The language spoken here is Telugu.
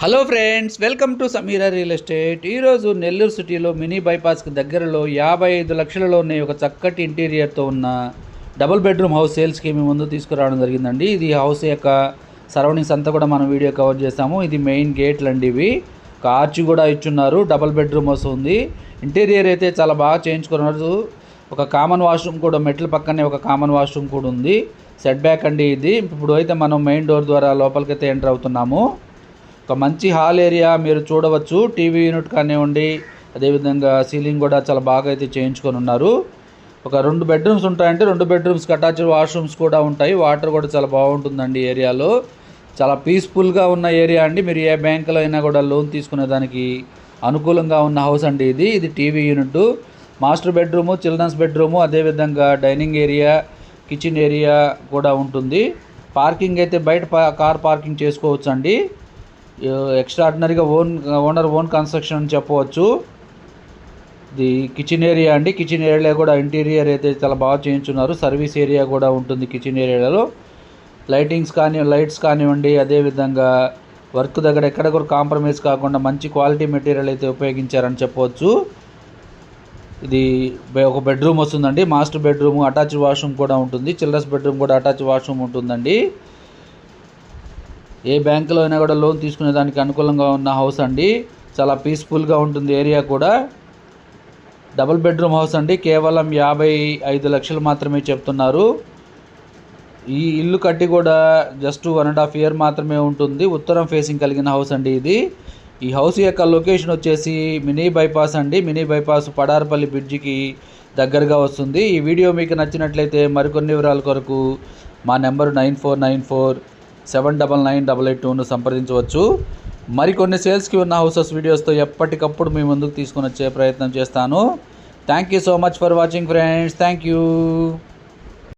Hello friends, welcome to Sameera real estate. ఈరోజు నెల్లూరు సిటీలో మినీ బైపాస్కి దగ్గరలో 55 లక్షలలో ఉన్న ఒక చక్కటి ఇంటీరియర్తో ఉన్న డబుల్ బెడ్రూమ్ హౌస్ సేల్స్కి మీ ముందు తీసుకురావడం జరిగిందండి. ఇది హౌస్ యొక్క సరౌండింగ్స్ అంతా కూడా మనం వీడియో కవర్ చేస్తాము. ఇది మెయిన్ గేట్లు అండి. ఇవి ఒక ఆర్చ్ కూడా ఇచ్చున్నారు. డబుల్ బెడ్రూమ్ హౌస్ ఉంది. ఇంటీరియర్ అయితే చాలా బాగా చేయించుకున్నారు. ఒక కామన్ వాష్రూమ్ కూడా, మెట్ల పక్కనే ఒక కామన్ వాష్రూమ్ కూడా ఉంది. సెట్ బ్యాక్ అండి ఇది. ఇప్పుడు అయితే మనం మెయిన్ డోర్ ద్వారా లోపలికైతే ఎంటర్ అవుతున్నాము. ఒక మంచి హాల్ ఏరియా మీరు చూడవచ్చు. టీవీ యూనిట్ కానివ్వండి, అదేవిధంగా సీలింగ్ కూడా చాలా బాగా అయితే చేయించుకొని ఉన్నారు. ఒక 2 బెడ్రూమ్స్ ఉంటాయంటే 2 బెడ్రూమ్స్కి అటాచ్డ్ వాష్రూమ్స్ కూడా ఉంటాయి. వాటర్ కూడా చాలా బాగుంటుందండి. ఏరియాలో చాలా పీస్ఫుల్గా ఉన్న ఏరియా అండి. మీరు ఏ బ్యాంకులో అయినా కూడా లోన్ తీసుకునే దానికి అనుకూలంగా ఉన్న హౌస్ అండి ఇది. ఇది TV unit, master bedroom, children's bedroom, అదేవిధంగా డైనింగ్ ఏరియా, కిచెన్ ఏరియా కూడా ఉంటుంది. పార్కింగ్ అయితే బయట కార్ పార్కింగ్ చేసుకోవచ్చు అండి. ఎక్స్ట్రాడినరీగా ఓనర్ ఓన్ కన్స్ట్రక్షన్ అని చెప్పవచ్చు. ఇది కిచెన్ ఏరియా అండి. కిచెన్ ఏరియా కూడా ఇంటీరియర్ అయితే చాలా బాగా చేయించున్నారు. సర్వీస్ ఏరియా కూడా ఉంటుంది కిచెన్ ఏరియాలో. లైట్స్ కానివ్వండి, అదేవిధంగా వర్క్ దగ్గర ఎక్కడ కూడా కాంప్రమైజ్ కాకుండా మంచి క్వాలిటీ మెటీరియల్ అయితే ఉపయోగించారని చెప్పవచ్చు. ఇది ఒక బెడ్రూమ్ వస్తుందండి. మాస్టర్ బెడ్రూమ్, అటాచ్డ్ వాష్రూమ్ కూడా ఉంటుంది. చిల్డ్రన్స్ బెడ్రూమ్ కూడా అటాచ్డ్ వాష్రూమ్ ఉంటుందండి. ఏ బ్యాంకులో అయినా కూడా లోన్ తీసుకునే దానికి అనుకూలంగా ఉన్న హౌస్ అండి. చాలా పీస్ఫుల్గా ఉంటుంది ఏరియా కూడా. డబుల్ బెడ్రూమ్ హౌస్ అండి. కేవలం 55 లక్షలు మాత్రమే చెప్తున్నారు. ఈ ఇల్లు కట్టి కూడా జస్ట్ 1.5 ఇయర్ మాత్రమే ఉంటుంది. ఉత్తరం ఫేసింగ్ కలిగిన హౌస్ అండి ఇది. ఈ హౌస్ యొక్క లొకేషన్ వచ్చేసి మినీ బైపాస్ అండి. మినీ బైపాస్ పడార్పల్లి బ్రిడ్జికి దగ్గరగా వస్తుంది. ఈ వీడియో మీకు నచ్చినట్లయితే మరికొన్ని వివరాల కొరకు మా నెంబరు 9494799882ను సంప్రదించవచ్చు. మరికొన్ని సేల్స్కి ఉన్న హౌసెస్ వీడియోస్తో ఎప్పటికప్పుడు మీ ముందుకు తీసుకొని వచ్చే ప్రయత్నం చేస్తాను. Thank you so much for watching friends. Thank you.